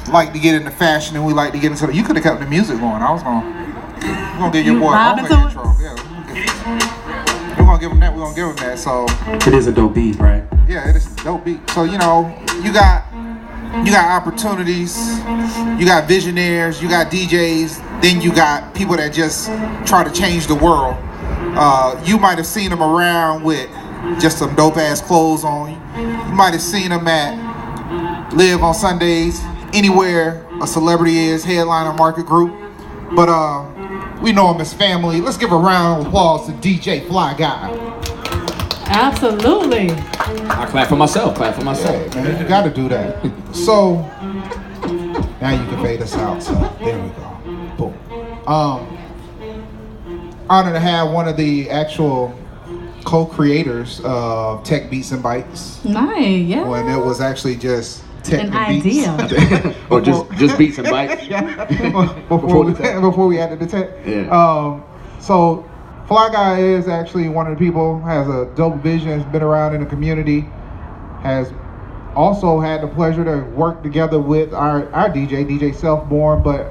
like to get into fashion and we like to get into you could have kept the music going. We're gonna give your boy a intro. Yeah, we're gonna give him that. We're gonna give him that. So it is a dope beat, right? Yeah, it is a dope beat. So you got opportunities, you got visionaries, you got DJs, then you got people that just try to change the world. You might have seen them around with just some dope ass clothes on. You might have seen them at Live on Sundays, anywhere a celebrity is, headliner market group. But we know him as family. Let's give a round of applause to DJ Fly Guy. Absolutely. I clap for myself. Yeah, man, you gotta do that. So now you can fade us out. So there we go. Boom. Honored to have one of the actual co-creators of Tech Beats and Bytes. Nice, yeah. When it was actually just Tech an and Beats. Idea. Or just Beats and Bytes. before we added the tech. Yeah. So Fly Guy is actually one of the people, has a dope vision, has been around in the community, has also had the pleasure to work together with our DJ Self-Born, but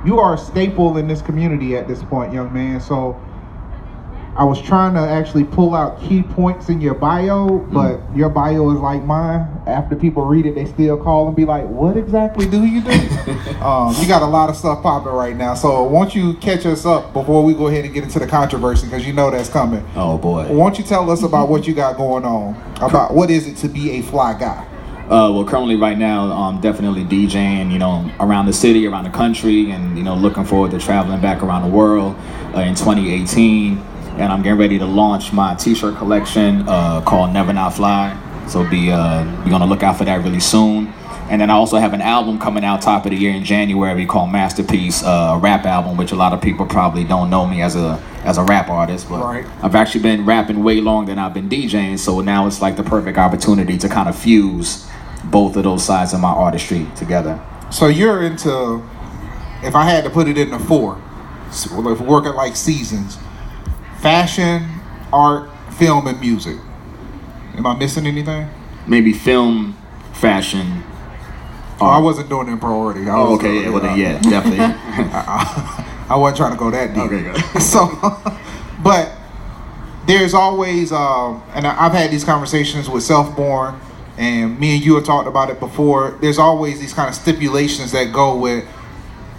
you are a staple in this community at this point, young man. So I was trying to actually pull out key points in your bio, but your bio is like mine. After people read it, they still call and be like, what exactly do you do? You got a lot of stuff popping right now. So won't you catch us up before we go ahead and get into the controversy, because you know that's coming. Oh, boy. Won't you tell us about what you got going on, about what is it to be a fly guy? Well, currently right now, I'm definitely DJing, around the city, around the country, and, looking forward to traveling back around the world in 2018. And I'm getting ready to launch my t-shirt collection called Never Not Fly. So be gonna look out for that really soon. And then I also have an album coming out top of the year in January called Masterpiece, a rap album, which a lot of people probably don't know me as a rap artist, but right. I've actually been rapping way longer than I've been DJing. So now it's like the perfect opportunity to kind of fuse both of those sides of my artistry together. So you're into, if I had to put it into four, so if we're working like seasons, fashion, art, film, and music. Am I missing anything? Maybe film, fashion. I wasn't doing it in priority. Okay, definitely. I wasn't trying to go that deep. Okay, good. So, but there's always, and I've had these conversations with Self-Born, and me and you have talked about it before. There's always these kind of stipulations that go with,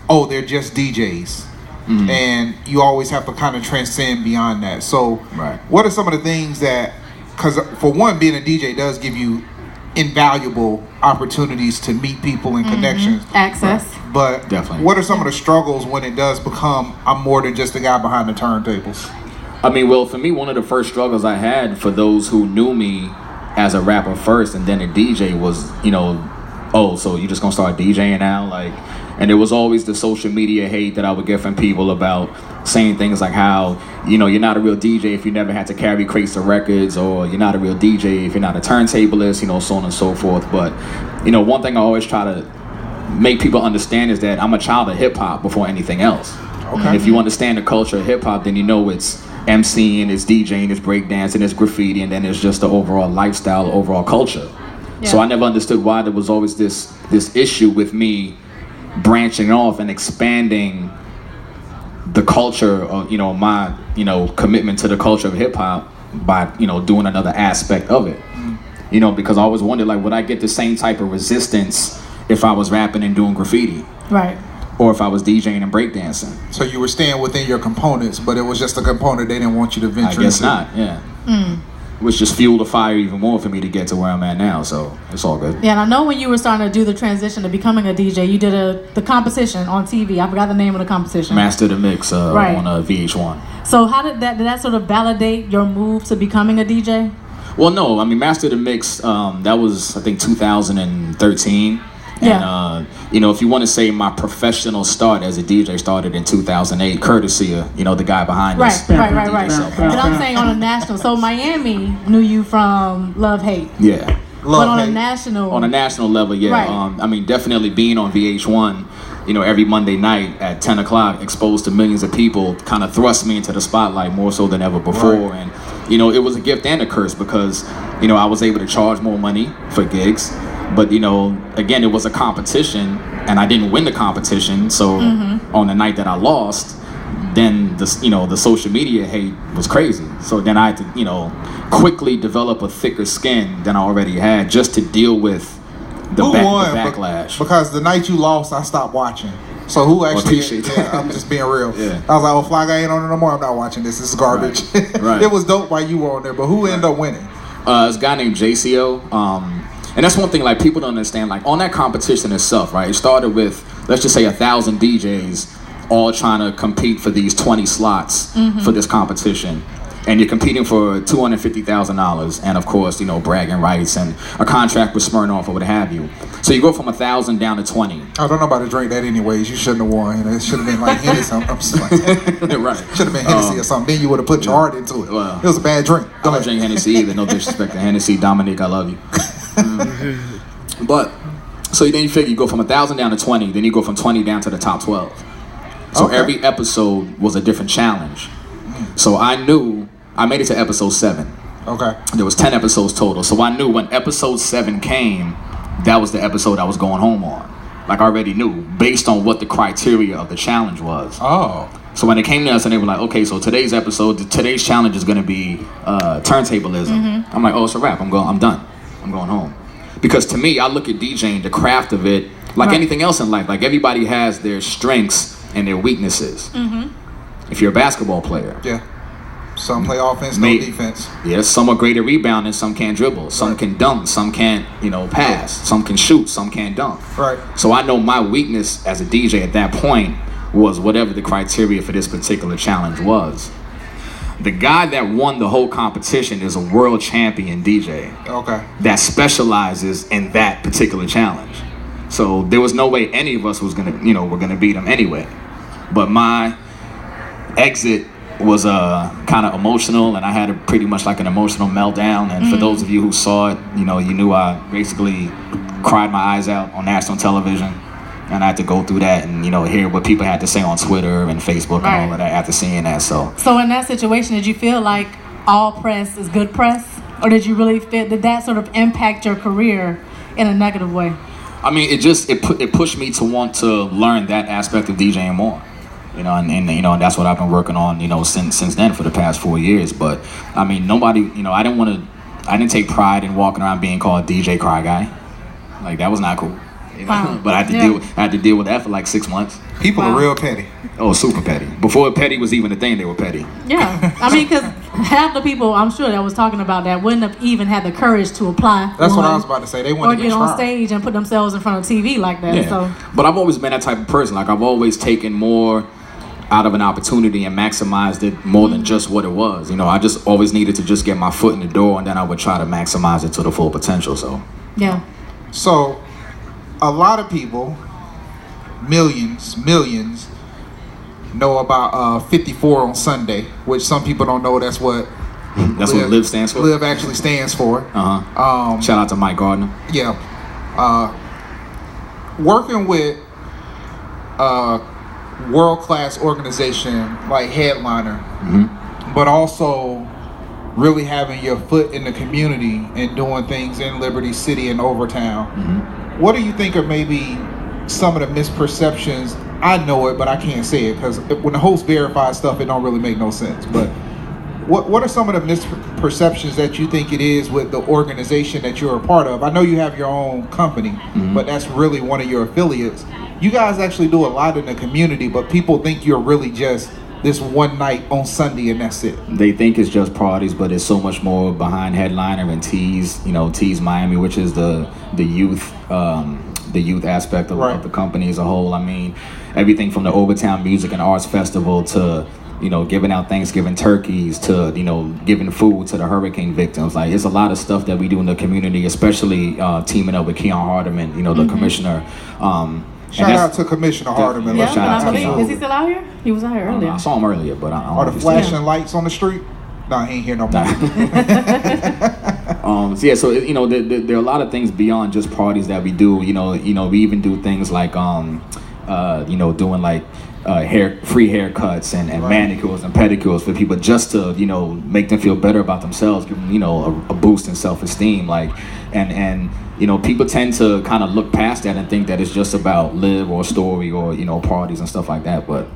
oh, they're just DJs. Mm-hmm. And you always have to kind of transcend beyond that. So right. What are some of the things that, because for one, being a DJ does give you invaluable opportunities to meet people and connections. Access. But definitely. What are some of the struggles when it does become, I'm more than just a guy behind the turntables? I mean, well, for me, one of the first struggles I had, for those who knew me as a rapper first and then a DJ, was, oh, so you just gonna start DJing now? And there was always the social media hate that I would get from people about saying things like how, you're not a real DJ if you never had to carry crates of records, or you're not a real DJ if you're not a turntablist, so on and so forth. But, one thing I always try to make people understand is that I'm a child of hip hop before anything else. Okay. And if you understand the culture of hip hop, then it's MCing, it's DJing, it's breakdancing, it's graffiti, and then there's just the overall lifestyle, overall culture. Yeah. So I never understood why there was always this issue with me branching off and expanding the culture of my commitment to the culture of hip-hop by doing another aspect of it. Because I always wondered, would I get the same type of resistance if I was rapping and doing graffiti, right, or if I was DJing and breakdancing? So you were staying within your components, but it was just a component they didn't want you to venture I guess into. not, yeah. Which just fueled the fire even more for me to get to where I'm at now, so it's all good. Yeah, and I know when you were starting to do the transition to becoming a DJ, you did the competition on TV. I forgot the name of the competition. Master the Mix right. on VH1. So how did that sort of validate your move to becoming a DJ? Well, no, I mean, Master the Mix, that was, I think, 2013. Yeah. And, if you want to say my professional start as a DJ started in 2008, courtesy of, the guy behind us. Right. But I'm saying on a national. So Miami knew you from Love Hate. Yeah. But on a national level, yeah. Right. I mean, definitely being on VH1, every Monday night at 10 o'clock, exposed to millions of people, kind of thrust me into the spotlight more so than ever before. Right. And, it was a gift and a curse because, I was able to charge more money for gigs. But again, it was a competition, and I didn't win the competition. So on the night that I lost, then the social media hate was crazy. So then I had to quickly develop a thicker skin than I already had just to deal with the backlash. Because the night you lost, I stopped watching. So who actually? I'm just being real. Yeah. I was like, "Oh, Fly Guy ain't on it no more. I'm not watching this. This is garbage." Right. It was dope while you were on there, but who ended up winning? This guy named JCO. And that's one thing, like, people don't understand. Like, on that competition itself, right? It started with, let's just say, 1,000 DJs all trying to compete for these 20 slots for this competition. And you're competing for $250,000, and of course, bragging rights and a contract with Smirnoff or what have you. So you go from 1,000 down to 20. I don't know about to drink that anyways. You shouldn't have won. It should have been like Hennessy. I'm just like, right. Should have been Hennessy or something. Then you would have put your heart into it. Well, it was a bad drink. I don't drink Hennessy either. No disrespect to Hennessy. Dominique, I love you. But so then you figure you go from 1,000 down to 20. Then you go from 20 down to the top 12. So every episode was a different challenge. So I knew I made it to episode 7. Okay. There was 10 episodes total. So I knew when episode 7 came, that was the episode I was going home on. Like, I already knew, based on what the criteria of the challenge was. Oh. So when it came to us and they were like, okay, so today's challenge is going to be turntablism. I'm like, oh, it's a wrap. I'm done. I'm going home. Because to me, I look at DJing, the craft of it, like anything else in life. Like, everybody has their strengths and their weaknesses. If you're a basketball player. Yeah. Some play offense, no defense. Yes, some are great at rebounding, some can't dribble, some can dunk, some can't, pass, some can shoot, some can't dunk. Right. So I know my weakness as a DJ at that point was whatever the criteria for this particular challenge was. The guy that won the whole competition is a world champion DJ. Okay. That specializes in that particular challenge. So there was no way any of us was gonna, were gonna beat him anyway. But my exit was kind of emotional, and I had pretty much like an emotional meltdown. And for those of you who saw it, you knew I basically cried my eyes out on national television, and I had to go through that and hear what people had to say on Twitter and Facebook and all of that after seeing that. So in that situation, did you feel like all press is good press, or did you really feel did that sort of impact your career in a negative way? I mean, it pushed me to want to learn that aspect of DJing more. And that's what I've been working on, since then for the past 4 years. But I mean, nobody, I didn't take pride in walking around being called DJ Cry Guy. Like, that was not cool. Wow. But I had to deal with that for like 6 months. People are real petty. Oh, super petty. Before petty was even a thing, they were petty. Yeah, I mean, because half the people I'm sure that was talking about that wouldn't have even had the courage to apply. That's what I was about to say. They wouldn't get on stage and put themselves in front of TV like that. Yeah. So. But I've always been that type of person. Like, I've always taken more out of an opportunity and maximized it more than just what it was. I just always needed to just get my foot in the door, and then I would try to maximize it to the full potential. So yeah. So a lot of people, millions know about 54 on Sunday, which some people don't know. That's what what LIV stands for. LIV actually stands for. Shout out to Mike Gardner. Yeah. Working with world-class organization like Headliner, but also really having your foot in the community and doing things in Liberty City and Overtown. What do you think are maybe some of the misperceptions? I know it, but I can't say it because when the host verifies stuff, it don't really make no sense. But what are some of the misperceptions that you think it is with the organization that you're a part of? I know you have your own company, but that's really one of your affiliates. You guys actually do a lot in the community, but people think you're really just this one night on Sunday and that's it. They think it's just parties, but it's so much more behind Headliner and Tease, Tease Miami, which is the youth aspect of the company as a whole. I mean, everything from the Overtown Music and Arts Festival to giving out Thanksgiving turkeys to, giving food to the hurricane victims. Like, it's a lot of stuff that we do in the community, especially teaming up with Keon Hardeman, the commissioner. Shout out to Commissioner Hardeman. Yeah, is he still out here? He was out here earlier. I saw him earlier, but I don't Are the flashing lights on the street? No, he ain't here no more. So there are a lot of things beyond just parties that we do. We even do things like you know, doing like free haircuts and manicures and pedicures for people just to, you know, make them feel better about themselves, give them, you know, a boost in self-esteem. Like, and you know, people tend to kind of look past that and think that it's just about live or story or, you know, parties and stuff like that. But,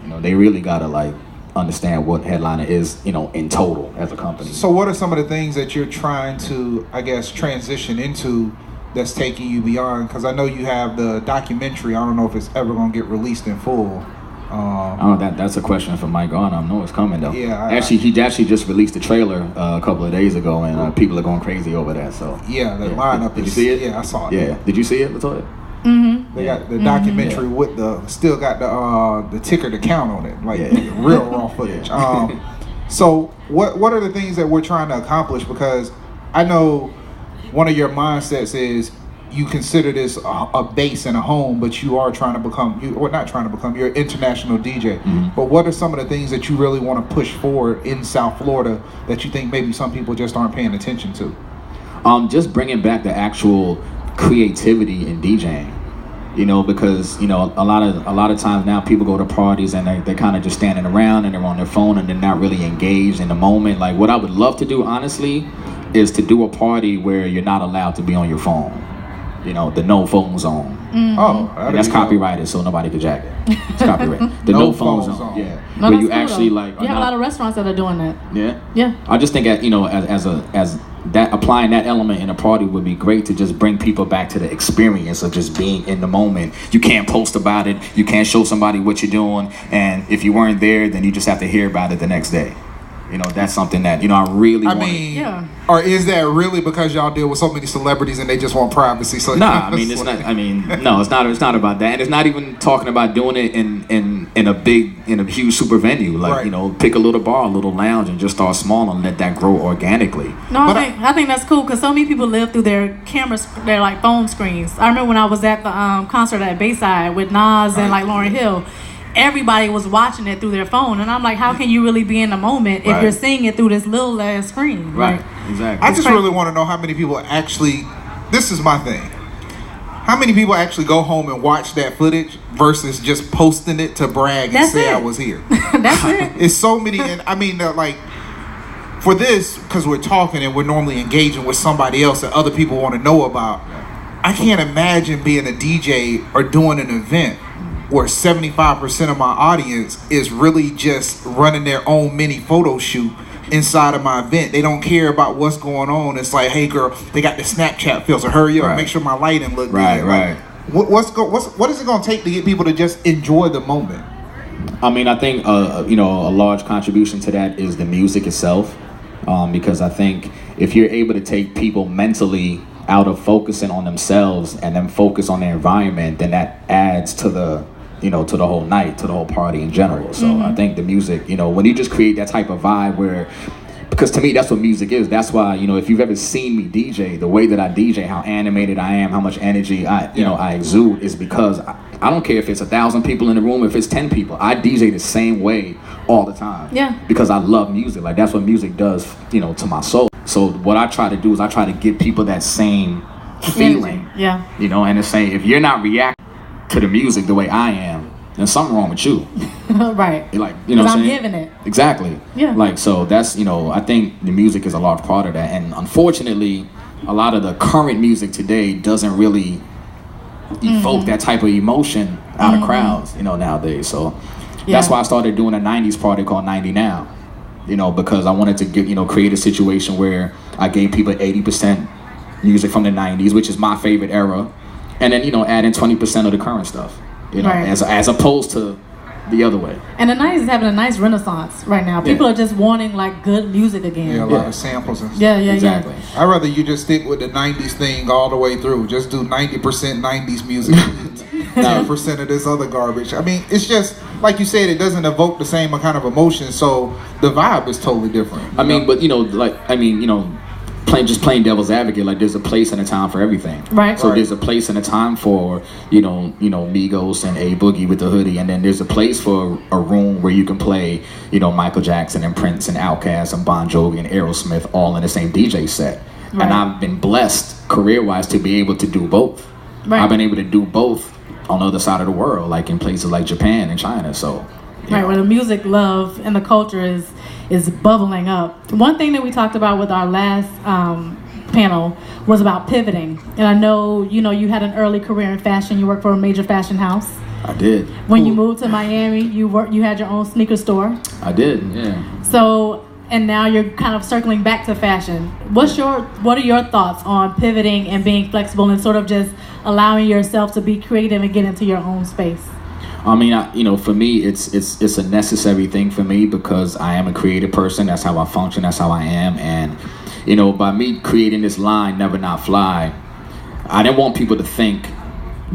you know, they really gotta like understand what Headliner is, you know, in total as a company. So what are some of the things that you're trying to, I guess, transition into that's taking you beyond? Because I know you have the documentary. I don't know if it's ever going to get released in full. That's a question for Mike Garner. I know it's coming though. Yeah, he actually just released the trailer a couple of days ago, and people are going crazy over that. So yeah, the lineup. Did you see it? Yeah, I saw it. Yeah, did you see it, Latoya? Mm-hmm. They got the documentary with still got the ticker to count on it, like real raw footage. So what are the things that we're trying to accomplish? Because I know one of your mindsets is you consider this a base and a home, but you are trying to become, you're an international DJ. Mm-hmm. But what are some of the things that you really want to push forward in South Florida that you think maybe some people just aren't paying attention to? Just bringing back the actual creativity in DJing. You know, because, you know, a lot of times now people go to parties and they're kind of just standing around and they're on their phone and they're not really engaged in the moment. Like, what I would love to do, honestly, is to do a party where you're not allowed to be on your phone. You know, the no phone zone. Mm-hmm. Oh, and that's copyrighted, so nobody can jack it. It's copyrighted. The no phone zone. Yeah. No, where you cool, actually though. like. You have a lot of restaurants that are doing that. Yeah. Yeah. I just think that, you know, as that applying that element in a party would be great to just bring people back to the experience of just being in the moment. You can't post about it. You can't show somebody what you're doing, and if you weren't there, then you just have to hear about it the next day. You know, that's something that, you know, I really want. Yeah. Or is that really because y'all deal with so many celebrities and they just want privacy? So nah, I mean, it's not. I mean, no, it's not. It's not about that, and it's not even talking about doing it in a huge super venue. Like, you know, pick a little bar, a little lounge, and just start small and let that grow organically. No, I think that's cool because so many people live through their cameras, their like phone screens. I remember when I was at the concert at Bayside with Nas and like Lauryn Hill. Everybody was watching it through their phone, and I'm like, how can you really be in the moment if you're seeing it through this little ass screen? Right, exactly. I just really want to know how many people actually, this is my thing, how many people actually go home and watch that footage versus just posting it to brag and say I was here. That's it. It's so many, and I mean, like, for this, because we're talking and we're normally engaging with somebody else that other people want to know about, I can't imagine being a DJ or doing an event where 75% of my audience is really just running their own mini photo shoot inside of my event. They don't care about what's going on. It's like, hey girl, they got the Snapchat filter. Hurry up, make sure my lighting look good. Right. What is it gonna take to get people to just enjoy the moment? I mean, I think you know, a large contribution to that is the music itself, because I think if you're able to take people mentally out of focusing on themselves and then focus on their environment, then that adds to the, you know, to the whole night, to the whole party in general. So I think the music, you know, when you just create that type of vibe where, because to me that's what music is. That's why, you know, if you've ever seen me DJ, the way that I DJ, how animated I am, how much energy I exude, is because I don't care if it's 1,000 people in the room, if it's 10 people, I DJ the same way all the time. Yeah. Because I love music. Like, that's what music does, you know, to my soul. So what I try to do is I try to give people that same feeling. Yeah. You know, and it's saying, if you're not reacting to the music the way I am, then something wrong with you. Right. Like, you know what I'm saying? giving it. Exactly. Yeah. Like, so that's, you know, I think the music is a large part of that. And unfortunately, a lot of the current music today doesn't really evoke that type of emotion out of crowds, you know, nowadays. So that's why I started doing a 90s party called 90 Now. You know, because I wanted to get, you know, create a situation where I gave people 80% music from the 90s, which is my favorite era, and then, you know, add in 20% of the current stuff, you know, as opposed to the other way. And the 90s is having a nice renaissance right now. People are just wanting like good music again. Yeah, a lot of samples and stuff. Yeah, exactly. I'd rather you just stick with the 90s thing all the way through. Just do 90% 90s music, 10% of this other garbage. I mean, it's just, like you said, it doesn't evoke the same kind of emotion, so the vibe is totally different. I mean, but, you know, like, I mean, you know, playing devil's advocate, like, there's a place and a time for everything. Right. So there's a place and a time for, you know, Migos and A Boogie with the hoodie, and then there's a place for a room where you can play, you know, Michael Jackson and Prince and Outkast and Bon Jovi and Aerosmith all in the same DJ set. Right. And I've been blessed career-wise to be able to do both. Right. I've been able to do both on the other side of the world, like in places like Japan and China. So, right, where the music love and the culture is bubbling up. One thing that we talked about with our last panel was about pivoting. And I know, you had an early career in fashion. You worked for a major fashion house. I did. When you moved to Miami, you had your own sneaker store. I did, yeah. So, and now you're kind of circling back to fashion. What are your thoughts on pivoting and being flexible and sort of just allowing yourself to be creative and get into your own space? I mean, for me, it's a necessary thing for me because I am a creative person. That's how I function. That's how I am. And, by me creating this line, Never Not Fly, I didn't want people to think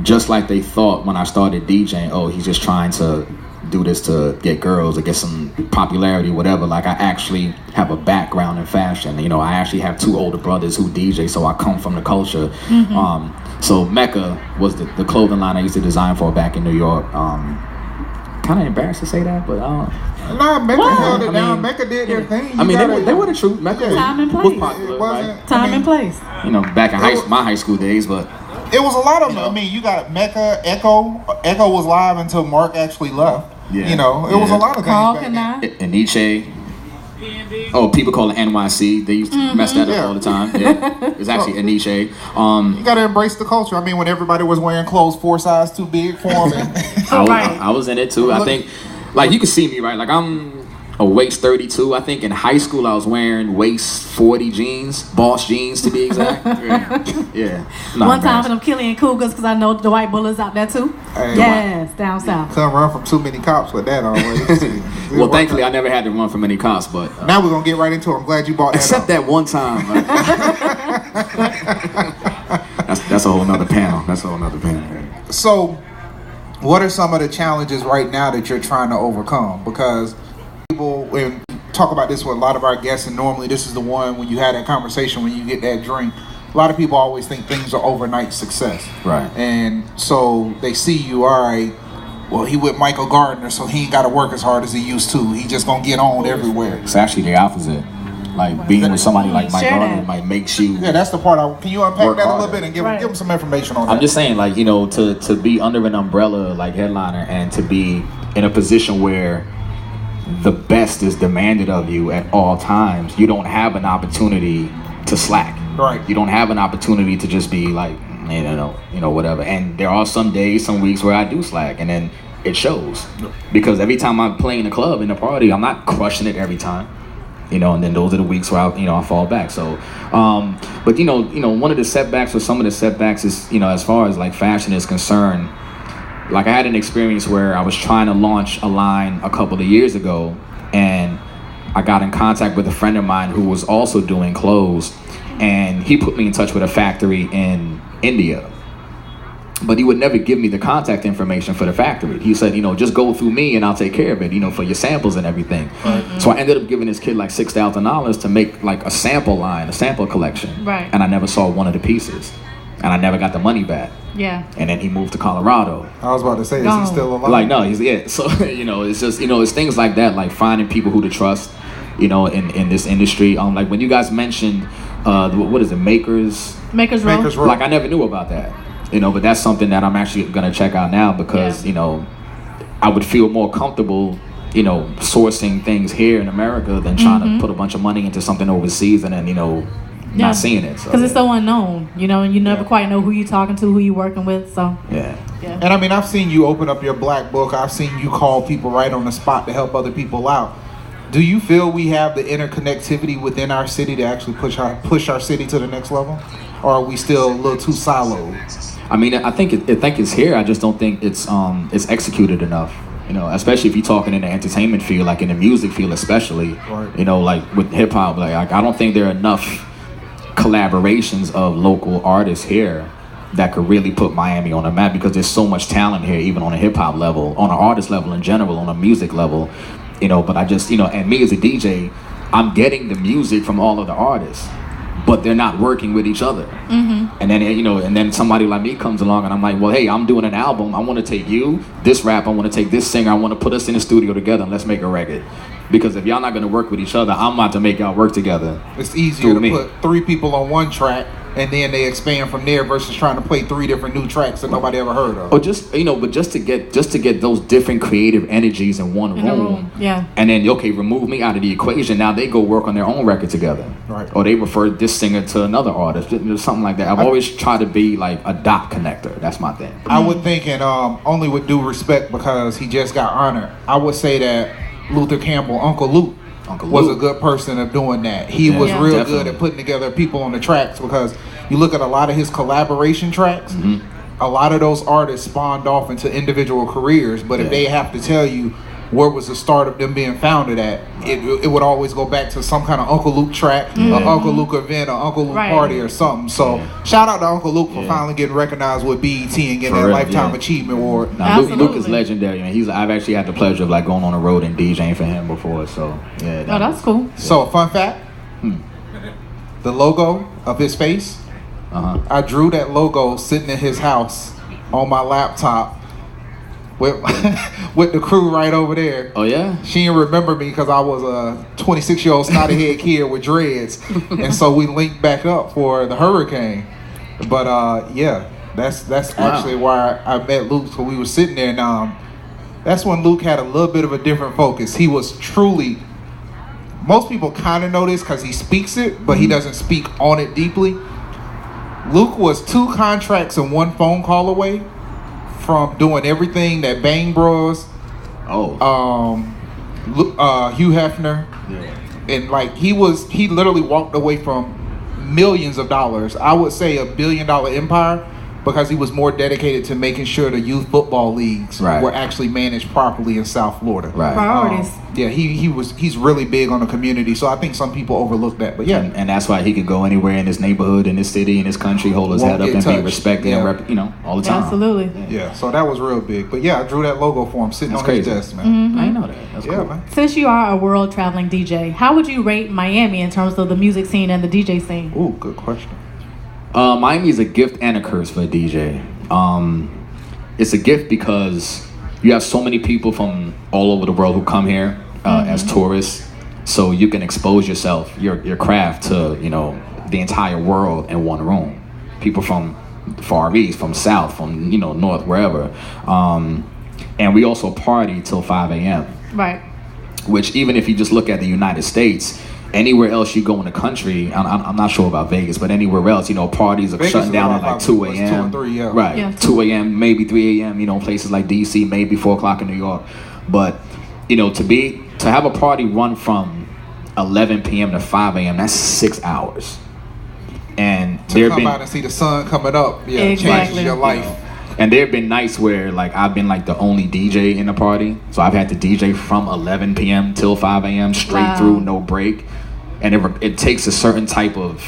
just like they thought when I started DJing, oh, he's just trying to do this to get girls or get some popularity, whatever. Like, I actually have a background in fashion. I actually have 2 older brothers who DJ, so I come from the culture. Mm-hmm. So Mecca was the clothing line I used to design for back in New York. Kind of embarrassed to say that, but nah, Mecca held it down. Mecca did their thing. They were the truth. Mecca time and place. was popular, right? Time and place. Back in my high school days, but it was a lot of them. I mean, you got Mecca, Echo. Echo was live until Mark actually left. Yeah. It was a lot of Carl things back then. And Nietzsche. Oh, people call it NYC. They used to mess that up all the time. Yeah, it's actually Aniche. You gotta embrace the culture. I mean, when everybody was wearing clothes 4 sizes too big for them. I was in it too. I think, like, you can see me, right? Like, I'm a waist 32. I think in high school I was wearing waist 40 jeans, Boss jeans to be exact. Yeah. One time for them Killian Cougars, because I know the white bullets out there too. Hey, yes, down south. Couldn't run from too many cops with that always. Well, thankfully I never had to run from any cops, but now we're gonna get right into it. I'm glad you bought that. Except that one time. That's a whole nother panel. So, what are some of the challenges right now that you're trying to overcome? Because people talk about this with a lot of our guests, and normally this is the one when you had that conversation, when you get that drink. A lot of people always think things are overnight success. Right. And so they see you, all right, well, he with Michael Gardner, so he ain't got to work as hard as he used to. He just going to get on everywhere. It's actually the opposite. Like, being with somebody like Mike Gardner might make you... Yeah, that's the part. Can you unpack that a little bit and give them some information on that? I'm just saying, like, to be under an umbrella like headliner and to be in a position where the best is demanded of you at all times, you don't have an opportunity to slack. Right. You don't have an opportunity to just be like, whatever. And there are some days, some weeks where I do slack, and then it shows. Because every time I play in the club, in the party, I'm not crushing it every time. And then those are the weeks where I fall back. So, but one of the setbacks, or some of the setbacks is, as far as like fashion is concerned, like I had an experience where I was trying to launch a line a couple of years ago, and I got in contact with a friend of mine who was also doing clothes, and he put me in touch with a factory in India. But he would never give me the contact information for the factory. He said, just go through me and I'll take care of it, for your samples and everything. Mm-hmm. So I ended up giving this kid like $6,000 to make like a sample line, a sample collection. Right. And I never saw one of the pieces. And I never got the money back. Yeah. And then he moved to Colorado. I was about to say, is he still alive? Like, no, So, it's just, it's things like that, like finding people who to trust, in this industry. Like when you guys mentioned, what is it, Makers Row? Like, I never knew about that. But that's something that I'm actually going to check out now because, I would feel more comfortable, sourcing things here in America than trying to put a bunch of money into something overseas and then, not seeing it. Because it's so unknown, and you never quite know who you're talking to, who you're working with, so. Yeah. And I mean, I've seen you open up your black book. I've seen you call people right on the spot to help other people out. Do you feel we have the interconnectivity within our city to actually push our city to the next level? Or are we still a little too siloed? I mean, I think it's here. I just don't think it's executed enough. Especially if you're talking in the entertainment field, like in the music field, especially. Right. Like with hip hop, like I don't think there are enough collaborations of local artists here that could really put Miami on the map because there's so much talent here, even on a hip hop level, on an artist level in general, on a music level. But I just and me as a DJ, I'm getting the music from all of the artists, but they're not working with each other. Mm-hmm. And then and then somebody like me comes along and I'm like, well, hey, I'm doing an album. I want to take you, this rap. I want to take this singer. I want to put us in the studio together and let's make a record. Because if y'all not going to work with each other, I'm about to make y'all work together. It's easier to put 3 people on one track and then they expand from there versus trying to play 3 different new tracks that nobody ever heard of. Or just but just to get those different creative energies in one room. Yeah. And then remove me out of the equation. Now they go work on their own record together. Right. Or they refer this singer to another artist, something like that. I've always tried to be like a dot connector. That's my thing. I would think, and only with due respect because he just got honored, I would say that Luther Campbell, Uncle Luke, was a good person of doing that. He was real good at putting together people on the tracks, because you look at a lot of his collaboration tracks, a lot of those artists spawned off into individual careers, but if they have to tell you where was the start of them being founded at, it would always go back to some kind of Uncle Luke track, or Uncle Luke event, or Uncle Luke party or something. So shout out to Uncle Luke for finally getting recognized with BET and getting that Lifetime Achievement Award. Now, Luke is legendary. I mean, I've actually had the pleasure of like going on the road and DJing for him before. So that's cool. So fun fact, the logo of his face, I drew that logo sitting in his house on my laptop with the crew right over there. Oh yeah? She didn't remember me because I was a 26-year-old snotty head kid with dreads, and so we linked back up for the hurricane. But that's actually why I met Luke. So we were sitting there, and that's when Luke had a little bit of a different focus. He was truly, most people kind of know this because he speaks it, but he doesn't speak on it deeply. Luke was 2 contracts and 1 phone call away from doing everything that Bang Bros, Hugh Hefner, and like he literally walked away from millions of dollars. I would say $1 billion empire, because he was more dedicated to making sure the youth football leagues were actually managed properly in South Florida. Priorities. He's really big on the community, so I think some people overlook that. But and that's why he could go anywhere in his neighborhood, in his city, in his country, hold his head up and be respected and all the time. Absolutely. Yeah, so that was real big. But I drew that logo for him sitting on his desk, man. I know that. That's cool. Man. Since you are a world traveling DJ, how would you rate Miami in terms of the music scene and the DJ scene? Ooh, good question. Miami is a gift and a curse for a DJ. It's a gift because you have so many people from all over the world who come here as tourists, so you can expose yourself, your craft to the entire world in one room. People from Far East, from South, from North, wherever, and we also party till 5 a.m. Right. Which, even if you just look at the United States, anywhere else you go in the country, I'm not sure about Vegas, but anywhere else, parties are shutting down at like 2 a.m. 2 and 3, right, 2 a.m., maybe 3 a.m., places like DC, maybe 4 o'clock in New York. But, to have a party run from 11 p.m. to 5 a.m., that's 6 hours. And to come out and see the sun coming up, changes your life. And there have been nights where I've been the only DJ in the party. So I've had to DJ from 11 p.m. till 5 a.m. straight through, no break. And it takes a certain type of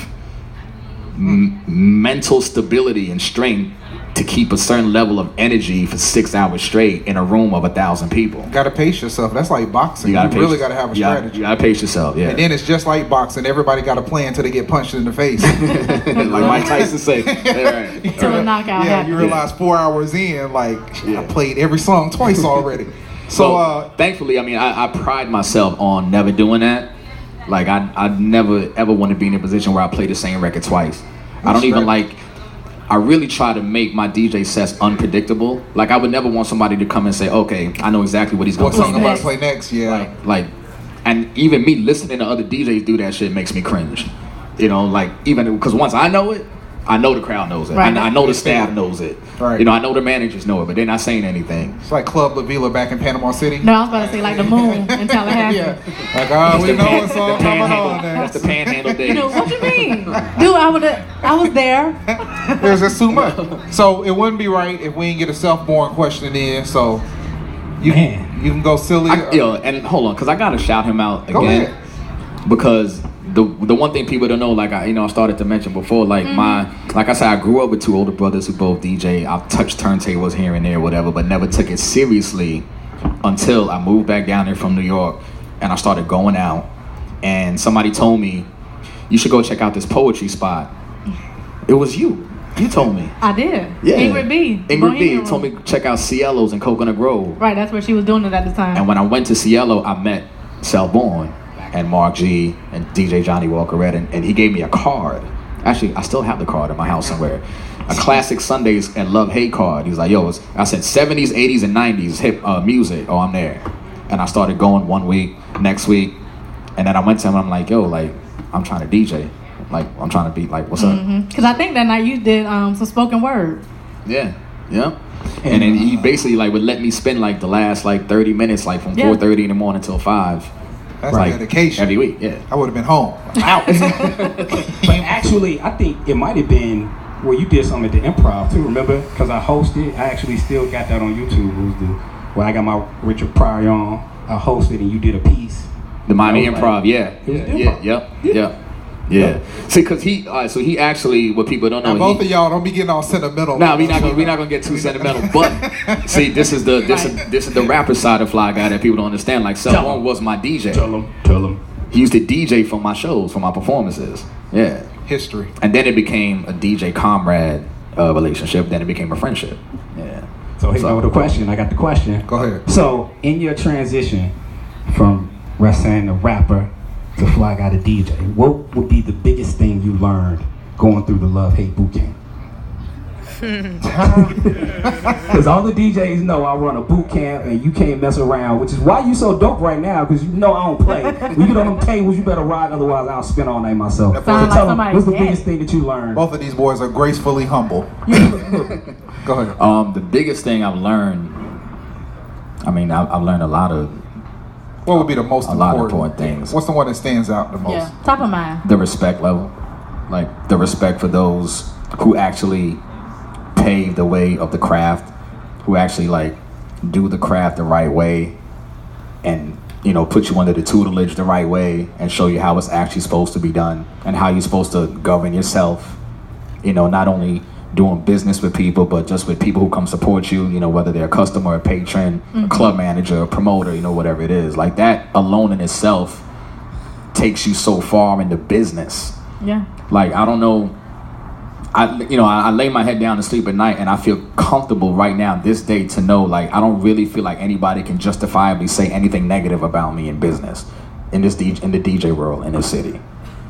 mental stability and strength to keep a certain level of energy for 6 hours straight in a room of 1,000 people. You gotta pace yourself. That's like boxing. You really gotta have a strategy. You gotta pace yourself, yeah. And then it's just like boxing. Everybody got a plan till they get punched in the face. Like Mike Tyson say. Till a knockout happens. You realize 4 hours in, I played every song twice already. So thankfully, I pride myself on never doing that. I never ever want to be in a position where I play the same record twice. I don't even I really try to make my DJ sets unpredictable. I would never want somebody to come and say, okay, I know exactly what he's going to play next. Play next, And even me listening to other DJs do that shit makes me cringe. Even because once I know it, I know the crowd knows it. Right. I know the staff knows it. Right. I know the managers know it, but they're not saying anything. It's like Club La Vila back in Panama City. No, I was about to say like the Moon in Tallahassee. We know what's all coming on there. That's the Panhandle days. What you mean? Dude, I was there. There's just too much. So it wouldn't be right if we didn't get a self-born question in. So you can go silly. And hold on, because I got to shout him out go again. Ahead. Because the one thing people don't know, I started to mention before, like I said, I grew up with 2 older brothers who both DJ. I've touched turntables here and there, whatever, but never took it seriously until I moved back down there from New York and I started going out. And somebody told me, you should go check out this poetry spot. It was you. You told me. I did. Yeah. Ingrid B told me check out Cielo's in Coconut Grove. Right, that's where she was doing it at the time. And when I went to Cielo, I met Selborn and Mark G and DJ Johnny Walker Red, and he gave me a card Actually, I still have the card in my house somewhere. A classic Sundays and Love Hate card. He's like, yo, I said 70s, 80s, and 90s hip music. Oh, I'm there. And I started going one week, next week, and then I went to him and I'm like, yo, like, I'm trying to DJ. Like, I'm trying to be like, what's up? Because I think that night you did some spoken word. Yeah. And then he basically like would let me spend like the last like 30 minutes, like from 4:30 in the morning till 5. That's like, dedication. Every week, yeah. I would have been home. Out. But actually, I think it might have been where you did something at the Improv too, remember? Because I hosted, I actually still got that on YouTube. It was where I got my Richard Pryor on. I hosted and you did a piece. The Miami Improv, Improv. Yeah. See, cause he actually, what people don't know. Now, both of y'all don't be getting all sentimental. No, we're not gonna get too sentimental. But see, this is the rapper side of Fly Guy that people don't understand. Like, Cell One was my DJ. Tell him. He used to DJ for my shows, for my performances. Yeah. History. And then it became a DJ comrade relationship. Then it became a friendship. Yeah. So here go the question. I got the question. Go ahead. So in your transition from the rapper to Fly Guy to DJ, what would be the biggest thing you learned going through the Love Hate boot camp? Because all the DJs know I run a boot camp and you can't mess around, which is why you so dope right now, because you know I don't play. When you get on them tables, you better ride, otherwise I'll spin all night myself. So tell them, what's the biggest thing that you learned? Both of these boys are gracefully humble. Go ahead. The biggest thing I've learned, I've learned a lot of. What would be the most important things? What's the one that stands out the most? Yeah, top of mind. The respect level. Like, the respect for those who actually pave the way of the craft, who actually, like, do the craft the right way and, you know, put you under the tutelage the right way and show you how it's actually supposed to be done and how you're supposed to govern yourself. You know, not only doing business with people, but just with people who come support you, you know, whether they're a customer, a patron, a club manager, a promoter, you know, whatever it is. Like, that alone in itself takes you so far into business. Yeah. Like, I don't know, I lay my head down to sleep at night and I feel comfortable right now, this day, to know, like, I don't really feel like anybody can justifiably say anything negative about me in business, in the DJ world, in this city.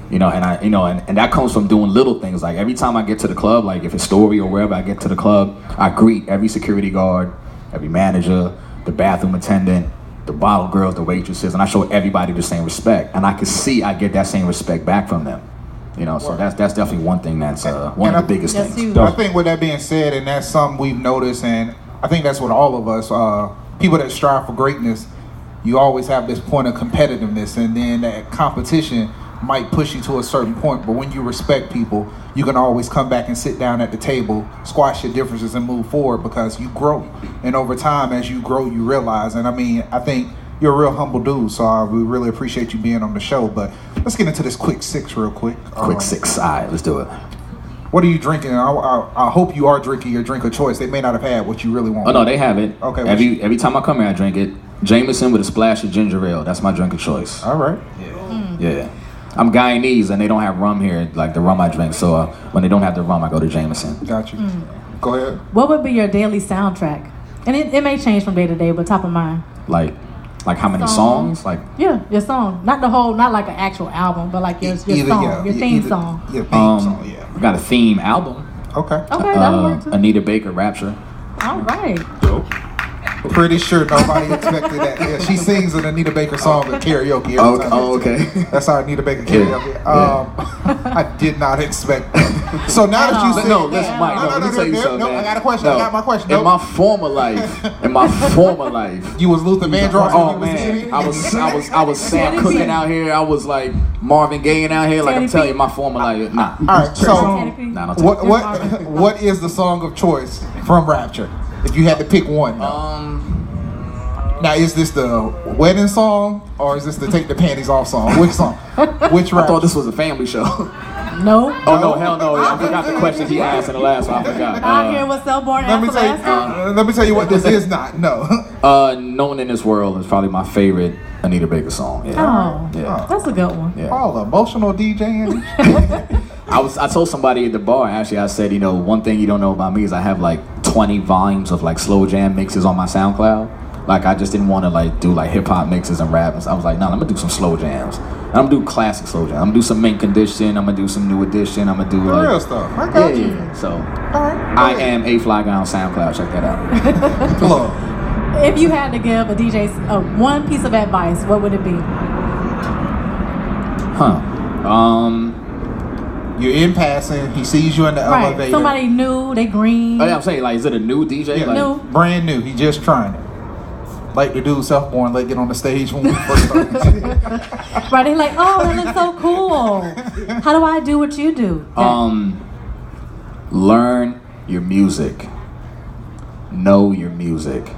You know, and that comes from doing little things. Like, every time I get to the club, like if it's Story or wherever I get to the club, I greet every security guard, every manager, the bathroom attendant, the bottle girls, the waitresses, and I show everybody the same respect. And I can see I get that same respect back from them. You know, so that's definitely one thing that's one of the biggest things. I think with that being said, and that's something we've noticed, and I think that's what all of us, people that strive for greatness, you always have this point of competitiveness, and then that competition might push you to a certain point, but when you respect people, you can always come back and sit down at the table, squash your differences and move forward, because you grow. And over time, as you grow, you realize, and I think you're a real humble dude, so we really appreciate you being on the show. But let's get into this quick six real quick. Quick six, all right, let's do it. What are you drinking? I hope you are drinking your drink of choice. They may not have had what you really want. Oh no, they have it. Okay. Every time I come here, I drink it. Jameson with a splash of ginger ale. That's my drink of choice. All right. Yeah. I'm Guyanese and they don't have rum here, like the rum I drink. So when they don't have the rum, I go to Jameson. Got you. Go ahead. What would be your daily soundtrack? And it may change from day to day, but top of mind. Like how many songs? Like, yeah, your song. Not like an actual album, but like your song, your theme song. Your theme song, yeah. We got a theme album. Okay, that'll work too. Anita Baker, Rapture. All right. Dope. Pretty sure nobody expected that. Yeah, she sings an Anita Baker song at karaoke every time. Oh, okay. That's our Anita Baker karaoke. I did not expect that. So now that you said, listen, Mike. Let me tell you something. No, I got a question. I got my question. In my former life, you was Luther Vandross. Oh man, I was Sam Cooking out here. I was like Marvin Gaye out here. Like, I'm telling you, my former life. Nah. All right. So what is the song of choice from Rapture? If you had to pick one. Now, is this the wedding song or is this the take the panties off song? Which song? Which Rapture? I thought this was a family show. No. Oh no, hell no! I forgot the question he asked in the last one. I forgot. I hear what Cellborn asked last time. Let me tell you what this is not. No. "No One in This World" is probably my favorite Anita Baker song. Yeah. That's a good one. Yeah. All emotional DJing. I told somebody at the bar, actually, I said, you know, one thing you don't know about me is I have like 20 volumes of like slow jam mixes on my SoundCloud. Like, I just didn't want to like do like hip hop mixes and rap. I was like, no, I'm gonna do some slow jams. I'm gonna do classic slow jam. I'm gonna do some mint condition. I'm gonna do some new edition. I'm gonna do like real stuff. I got you. yeah. So Alright. I am a fly guy on SoundCloud. Check that out. Plug. If you had to give a DJ one piece of advice, what would it be? You're in passing. He sees you in the Right. elevator. Somebody new, they green. Oh, yeah, I'm saying, like, is it a new DJ? Like, New. Brand new. He just trying it. Like the dude self-born, like get on the stage when we first started. Right, they're like, oh, that looks so cool. How do I do what you do? Learn your music. Know your music.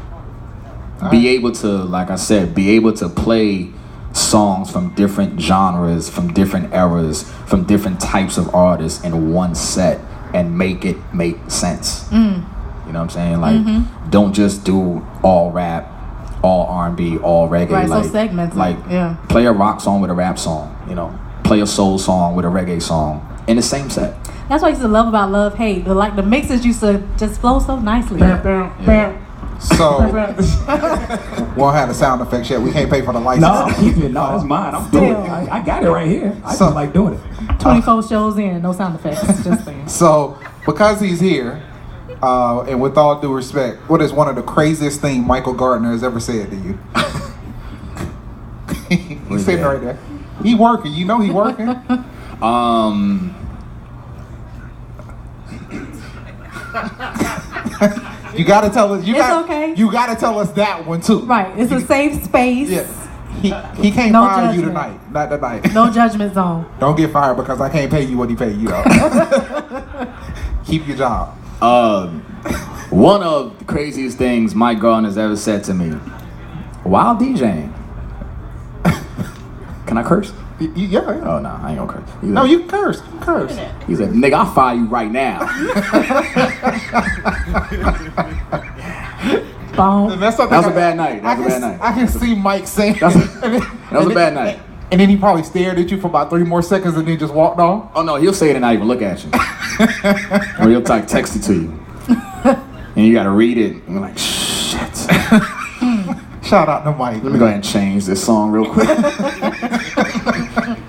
Be able to, like I said, be able to play songs from different genres, from different eras, from different types of artists in one set and make it make sense. You know what I'm saying? Like, don't just do all rap, all R&B, all reggae. Right, like, so segments. Like, play a rock song with a rap song, you know. Play a soul song with a reggae song in the same set. That's what I used to love about Love Hate. The mixes used to just flow so nicely. So, we don't have the sound effects yet. We can't pay for the license. No, that's mine. I'm doing it. I got it right here. I just like doing it. 24 shows in, no sound effects. Just saying. So, because he's here, and with all due respect, what is one of the craziest things Michael Gardner has ever said to you? He's sitting right there. He working. You know he working. You gotta tell us. You gotta tell us that one too. Right. It's a safe space. Yeah. He can't No fire you judgment. tonight. Not tonight. No judgment zone. Don't get fired because I can't pay you what he paid you. Though. Keep your job. One of the craziest things Mike Gardner has ever said to me while DJing. Can I curse? Yeah. Oh no, I ain't gonna curse. No, you can curse. Curse. He said, "Nigga, I'll fire you right now." That was a bad night. That was a bad night. I can see Mike saying that was a bad night. And then he probably stared at you for about 3 more seconds and then just walked off. Oh no, he'll say it and not even look at you. Or he'll text it to you. And you gotta read it and you're like, shit. Shout out to Mike. Let me go ahead and change this song real quick.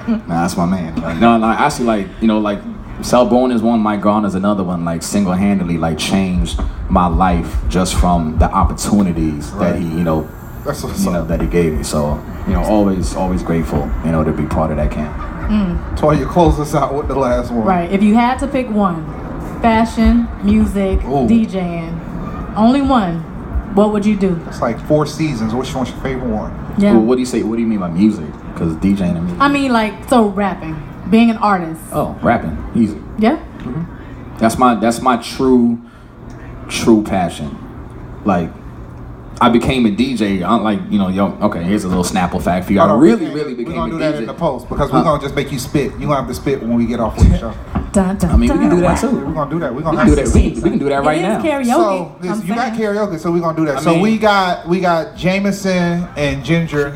Nah, that's my man. Like, no, actually, like, you know, like, Selborn is one, Mike Gardner's another one, like, single-handedly, like, changed my life just from the opportunities that he, you know, that he gave me. So, you know, always grateful, you know, to be part of that camp. Toya, close us out with the last one. Right. If you had to pick one, fashion, music, DJing, only one, what would you do? It's like 4 seasons. Which one's your favorite one? Yeah. Well, what do you say? What do you mean by music? Because DJing and music. I mean, like, so rapping, being an artist. Oh, rapping, easy. Yeah. That's my true passion. Like, I became a DJ. I'm like, you know, okay, here's a little Snapple fact for you. I really became a DJ. We're gonna do that in the post because we're gonna just make you spit. You're gonna have to spit when we get off with the show. Dun, dun, I mean, we can do that too. We're gonna do that. We're gonna do that. We can do that right now. Karaoke. So you got karaoke, so we're gonna do that. I So mean, we got Jameson and ginger.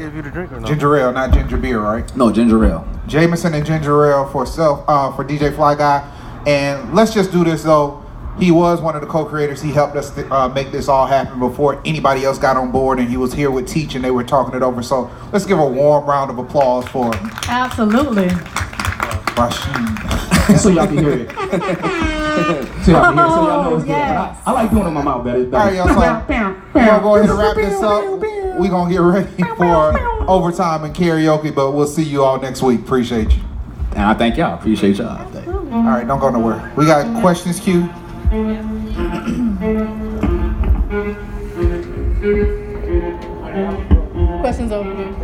Ginger ale, not ginger beer, right? No, ginger ale. Jameson and ginger ale for DJ Fly Guy. And let's just do this though. He was one of the co-creators. He helped us make this all happen before anybody else got on board, and he was here with Teach, and they were talking it over. So let's give a warm round of applause for him. Absolutely. Rashid. So y'all can hear it. So y'all know it's good. Yes. I like doing it in my mouth better. All right, y'all. So we're gonna go ahead and wrap this up. We're gonna get ready for overtime and karaoke, but we'll see you all next week. Appreciate you. And I thank y'all. Appreciate y'all. All right, don't go nowhere. We got questions queued. Questions over here.